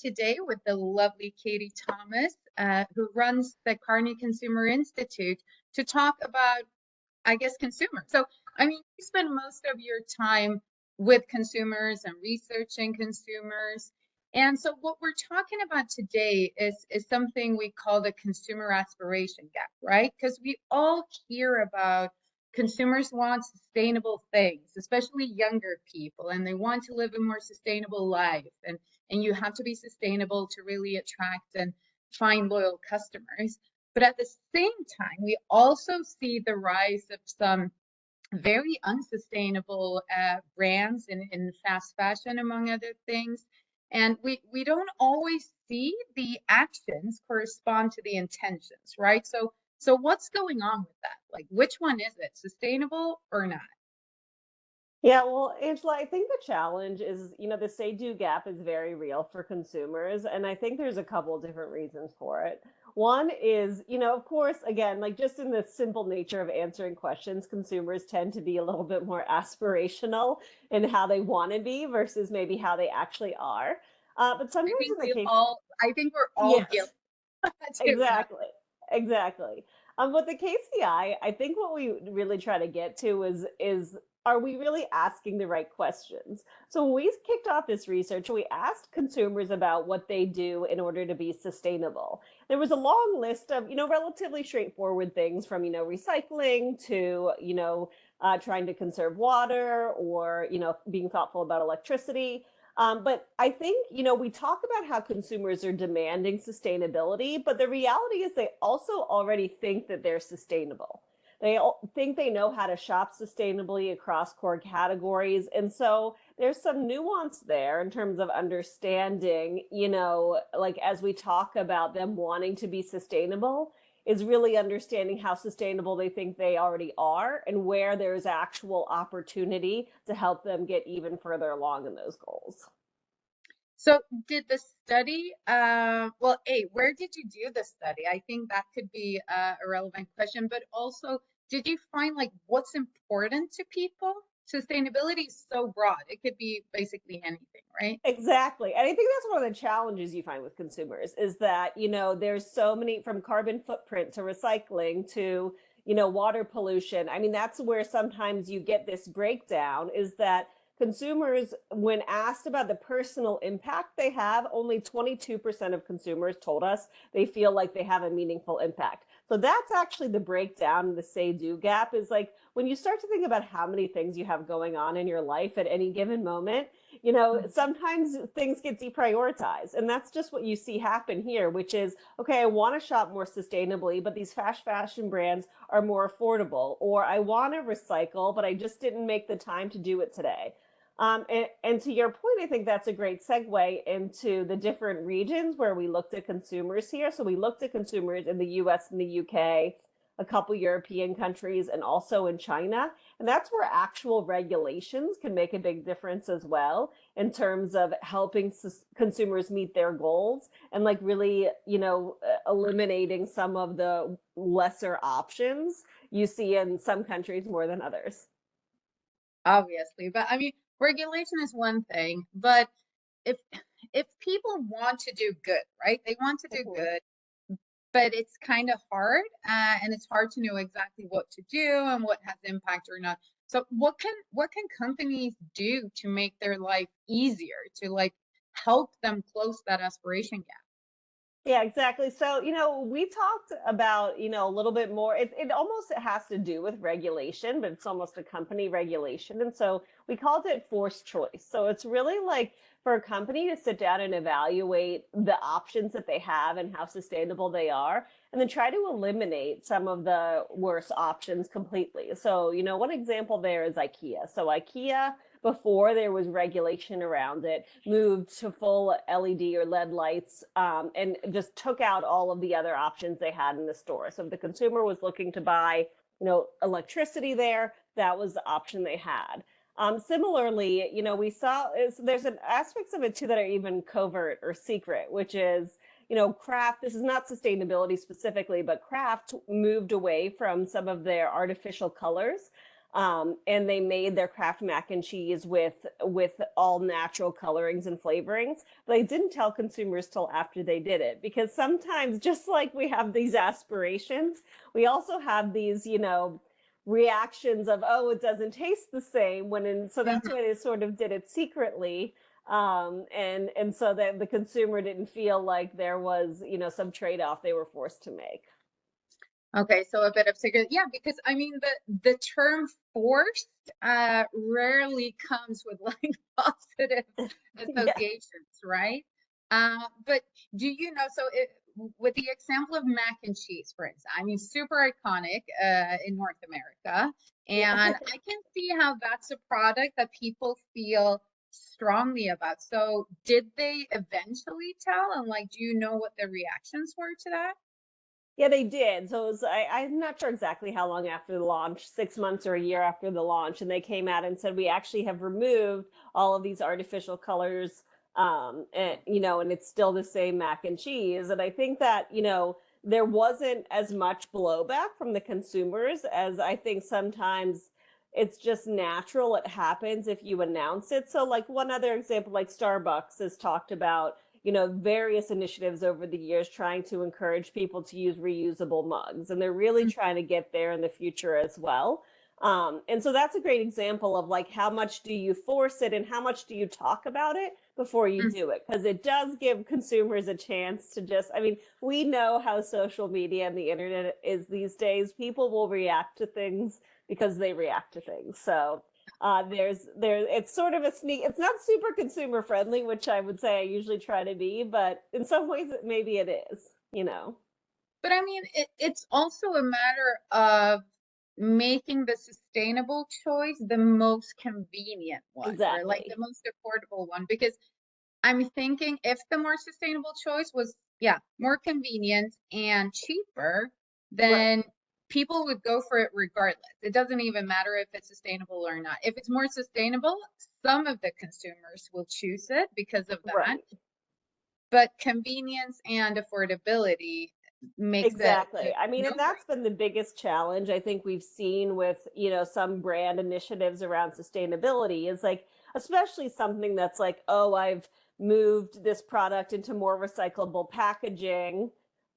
today with the lovely Katie Thomas, who runs the Kearney Consumer Institute, to talk about, I guess, consumers. So, I mean, you spend most of your time with consumers and researching consumers. And so what we're talking about today is something we call the consumer aspiration gap, right? Because we all hear about consumers want sustainable things, especially younger people, and they want to live a more sustainable life. And you have to be sustainable to really attract and find loyal customers. But at the same time, we also see the rise of some very unsustainable brands in fast fashion, among other things. And we don't always see the actions correspond to the intentions, right? So what's going on with that? Like, which one is it, sustainable or not? Yeah, well, Angela, I think the challenge is, the say-do gap is very real for consumers. And I think there's a couple of different reasons for it. One is, of course, again, like just in the simple nature of answering questions, consumers tend to be a little bit more aspirational in how they want to be versus maybe how they actually are. But I sometimes think in the case, I think we're all guilty, yes, to be honest. exactly. Exactly. With the KCI, I think what we really try to get to is are we really asking the right questions? So when we kicked off this research, we asked consumers about what they do in order to be sustainable. There was a long list of, relatively straightforward things from, recycling to, trying to conserve water or, being thoughtful about electricity. But I think, we talk about how consumers are demanding sustainability, but the reality is they also already think that they're sustainable. Think they know how to shop sustainably across core categories. And so there's some nuance there in terms of understanding, like as we talk about them wanting to be sustainable, is really understanding how sustainable they think they already are and where there's actual opportunity to help them get even further along in those goals. So did the study, well, A, where did you do the study? I think that could be a relevant question, but also, did you find like what's important to people? Sustainability is so broad. It could be basically anything, right? Exactly. And I think that's one of the challenges you find with consumers is that, there's so many from carbon footprint to recycling to, water pollution. I mean, that's where sometimes you get this breakdown is that consumers, when asked about the personal impact they have, only 22% of consumers told us they feel like they have a meaningful impact. So that's actually the breakdown, the say do gap is like when you start to think about how many things you have going on in your life at any given moment, sometimes things get deprioritized. And that's just what you see happen here, which is, okay, I want to shop more sustainably, but these fast fashion brands are more affordable. Or I want to recycle, but I just didn't make the time to do it today. And to your point, I think that's a great segue into the different regions where we looked at consumers here. So we looked at consumers in the US and the UK, a couple European countries, and also in China. And that's where actual regulations can make a big difference as well in terms of helping consumers meet their goals and like really, eliminating some of the lesser options you see in some countries more than others. Obviously. But I mean, regulation is one thing, but if if people want to do good, right? They want to do Mhm. good, but it's kind of hard, and it's hard to know exactly what to do and what has impact or not. So what can companies do to make their life easier, to like help them close that aspiration gap? Yeah, exactly. So, we talked about, a little bit more. It almost has to do with regulation, but it's almost a company regulation. And so we called it forced choice. So it's really like for a company to sit down and evaluate the options that they have and how sustainable they are, and then try to eliminate some of the worst options completely. So, one example there is IKEA. So IKEA, before there was regulation around it, moved to full LED or LED lights, and just took out all of the other options they had in the store. So if the consumer was looking to buy, electricity there, that was the option they had. Similarly, we saw there's an aspects of it too that are even covert or secret, which is, craft. This is not sustainability specifically, but craft moved away from some of their artificial colors And they made their Kraft mac and cheese with all natural colorings and flavorings. But they didn't tell consumers till after they did it, because sometimes, just like we have these aspirations, we also have these, reactions of, oh, it doesn't taste the same, so that's Mhm. why they sort of did it secretly. And so that the consumer didn't feel like there was, some trade-off they were forced to make. Okay, so a bit of secret, yeah, because I mean the term forced rarely comes with like positive Yeah. associations, right? But do you know? So with the example of mac and cheese, for instance, I mean, super iconic in North America, Yeah. and I can see how that's a product that people feel strongly about. So did they eventually tell? And like, do you know what the reactions were to that? Yeah, they did. So it was, I'm not sure exactly how long after the launch, 6 months or a year after the launch. And they came out and said, we actually have removed all of these artificial colors. And it's still the same mac and cheese. And I think that, there wasn't as much blowback from the consumers as I think sometimes it's just natural. It happens if you announce it. So, like, one other example, like Starbucks has talked about, various initiatives over the years trying to encourage people to use reusable mugs. And they're really trying to get there in the future as well. And so that's a great example of, like, how much do you force it and how much do you talk about it before you Mhm. do it? Because it does give consumers a chance to just, I mean, we know how social media and the internet is these days. People will react to things because they react to things. So it's sort of a sneak, it's not super consumer friendly, which I would say I usually try to be, but in some ways maybe it is. But I mean, it's also a matter of making the sustainable choice the most convenient one, or like the Exactly. most affordable one. Because I'm thinking if the more sustainable choice was, yeah, more convenient and cheaper, Right. then people would go for it regardless. It doesn't even matter if it's sustainable or not. If it's more sustainable, some of the consumers will choose it because of that. Right. But convenience and affordability makes Exactly. the I mean, and that's no-brainer. been the biggest challenge I think we've seen with, some brand initiatives around sustainability is like, especially something that's like, oh, I've moved this product into more recyclable packaging.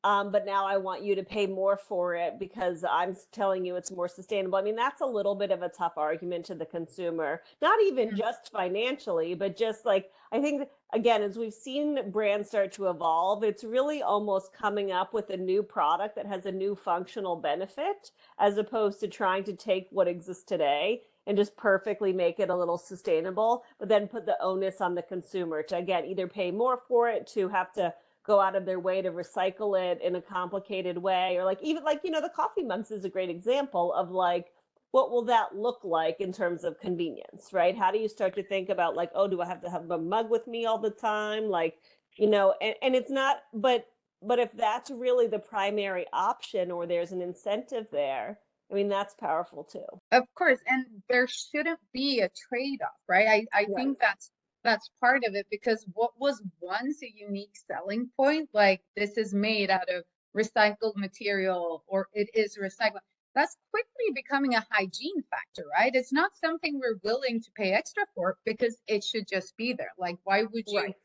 But now I want you to pay more for it because I'm telling you it's more sustainable. I mean, that's a little bit of a tough argument to the consumer, not even just financially, but just like, I think again, as we've seen brands start to evolve, it's really almost coming up with a new product that has a new functional benefit, as opposed to trying to take what exists today and just perfectly make it a little sustainable, but then put the onus on the consumer to, again, either pay more for it, to have to go out of their way to recycle it in a complicated way, or like, even like, the coffee mugs is a great example of like, what will that look like in terms of convenience, right? How do you start to think about, like, oh, do I have to have a mug with me all the time? Like, and it's not, but if that's really the primary option or there's an incentive there, I mean, that's powerful too. Of course, and there shouldn't be a trade-off, right? I Right. think that's part of it, because what was once a unique selling point, like this is made out of recycled material or it is recycled, that's quickly becoming a hygiene factor, right? It's not something we're willing to pay extra for because it should just be there. Like, why would you Right.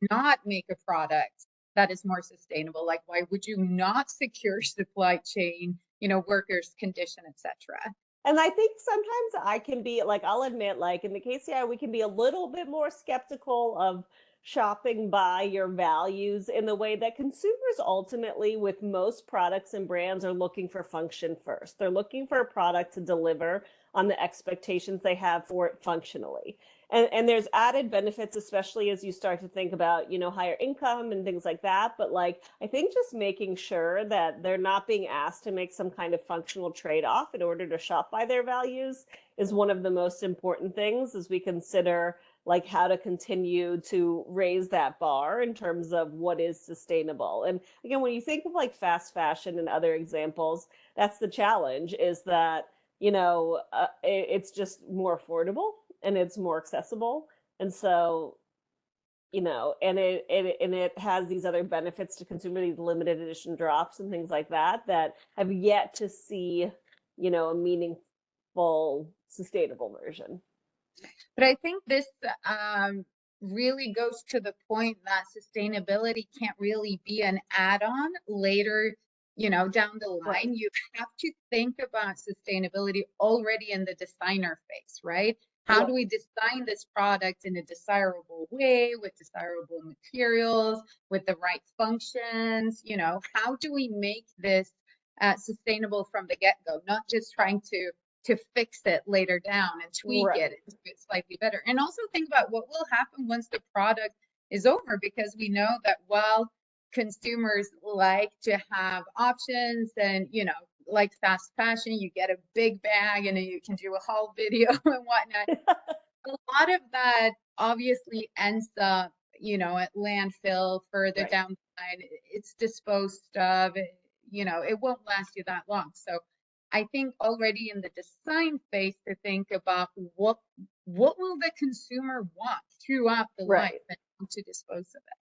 not make a product that is more sustainable? Like, why would you not secure supply chain, workers' condition, etc.? And I think sometimes I can be like, I'll admit, like in the KCI, we can be a little bit more skeptical of shopping by your values in the way that consumers ultimately, with most products and brands, are looking for function first. They're looking for a product to deliver on the expectations they have for it functionally. And there's added benefits, especially as you start to think about, higher income and things like that. But like, I think just making sure that they're not being asked to make some kind of functional trade-off in order to shop by their values is one of the most important things as we consider like how to continue to raise that bar in terms of what is sustainable. And again, when you think of like fast fashion and other examples, that's the challenge, is that, it's just more affordable and it's more accessible. And so, and it has these other benefits to consumer, these limited edition drops and things like that, that have yet to see, a meaningful sustainable version. But I think this really goes to the point that sustainability can't really be an add-on later, down the Right. line. You have to think about sustainability already in the designer phase, right? How do Yep. we design this product in a desirable way with desirable materials, with the right functions? How do we make this sustainable from the get-go, not just trying to fix it later down and tweak it Right. and make it slightly better. And also think about what will happen once the product is over, because we know that while consumers like to have options and, like fast fashion, you get a big bag and you can do a haul video and whatnot. A lot of that obviously ends up, at landfill further Right. down the line. It's disposed of, it won't last you that long. So I think already in the design phase to think about what will the consumer want throughout the life Right. and how to dispose of it.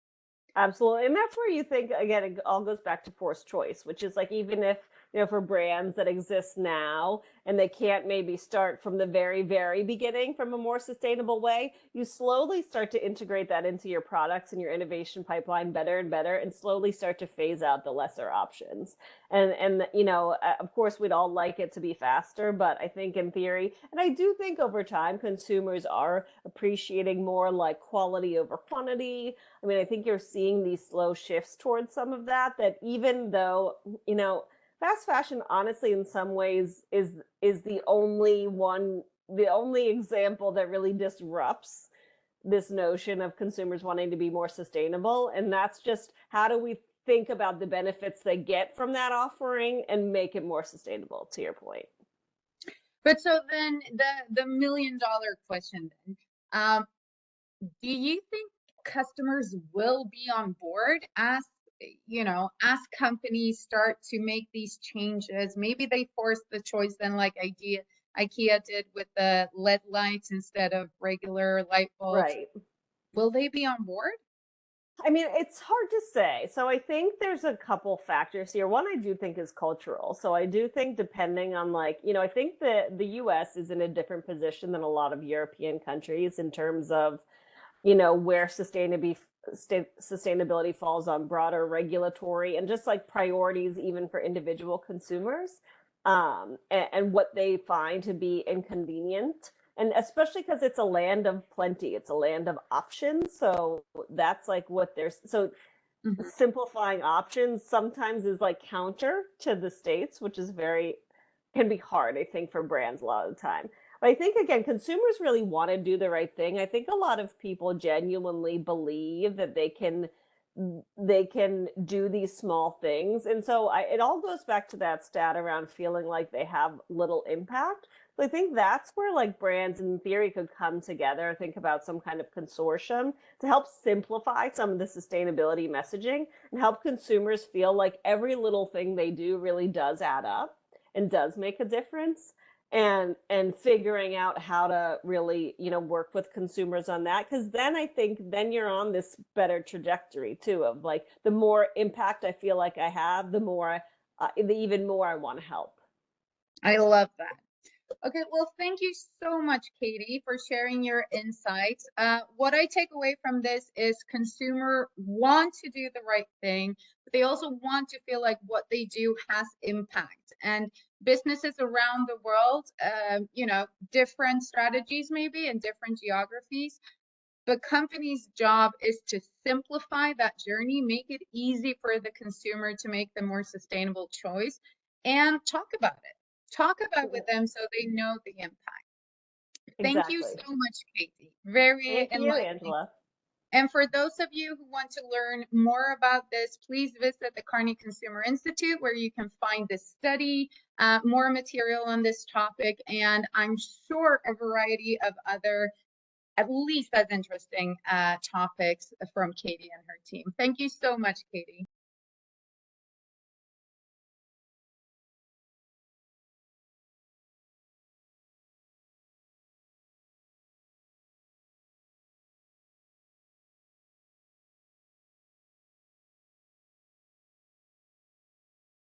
Absolutely. And that's where you think, again, it all goes back to forced choice, which is like, even if, for brands that exist now and they can't maybe start from the very, very beginning from a more sustainable way, you slowly start to integrate that into your products and your innovation pipeline better and better, and slowly start to phase out the lesser options. And of course, we'd all like it to be faster, but I think in theory, and I do think over time, consumers are appreciating more like quality over quantity. I mean, I think you're seeing these slow shifts towards some of that even though, fast fashion, honestly, in some ways is the only example that really disrupts this notion of consumers wanting to be more sustainable. And that's just, how do we think about the benefits they get from that offering and make it more sustainable, to your point? But so then the $1 million question then, do you think customers will be on board as companies start to make these changes? Maybe they force the choice then, like IKEA did with the LED lights instead of regular light bulbs. Right. Will they be on board? I mean, it's hard to say. So I think there's a couple factors here. One I do think is cultural. So I do think, depending on, like, I think that the US is in a different position than a lot of European countries in terms of, where sustainability falls on broader regulatory and just like priorities, even for individual consumers, and what they find to be inconvenient. And especially because it's a land of plenty, it's a land of options. So that's like what there's. So Mhm. simplifying options sometimes is like counter to the States, which is can be hard, I think, for brands a lot of the time. But I think, again, consumers really want to do the right thing. I think a lot of people genuinely believe that they can do these small things. And so it all goes back to that stat around feeling like they have little impact. So I think that's where, like, brands in theory could come together, think about some kind of consortium to help simplify some of the sustainability messaging and help consumers feel like every little thing they do really does add up and does make a difference. And figuring out how to really, work with consumers on that, because then I think then you're on this better trajectory too, of like, the more impact I feel like I have, the even more I want to help. I love that. Okay, well, thank you so much, Katie, for sharing your insights. What I take away from this is consumer want to do the right thing, but they also want to feel like what they do has impact. And businesses around the world, different strategies maybe in different geographies, but companies' job is to simplify that journey, make it easy for the consumer to make the more sustainable choice, and talk about it. Talk about with them so they know the impact. Thank you Exactly. so much, Katie. Very Thank you, enlightening. Angela. And for those of you who want to learn more about this, please visit the Kearney Consumer Institute, where you can find this study, more material on this topic, and I'm sure a variety of other, at least as interesting topics from Katie and her team. Thank you so much, Katie.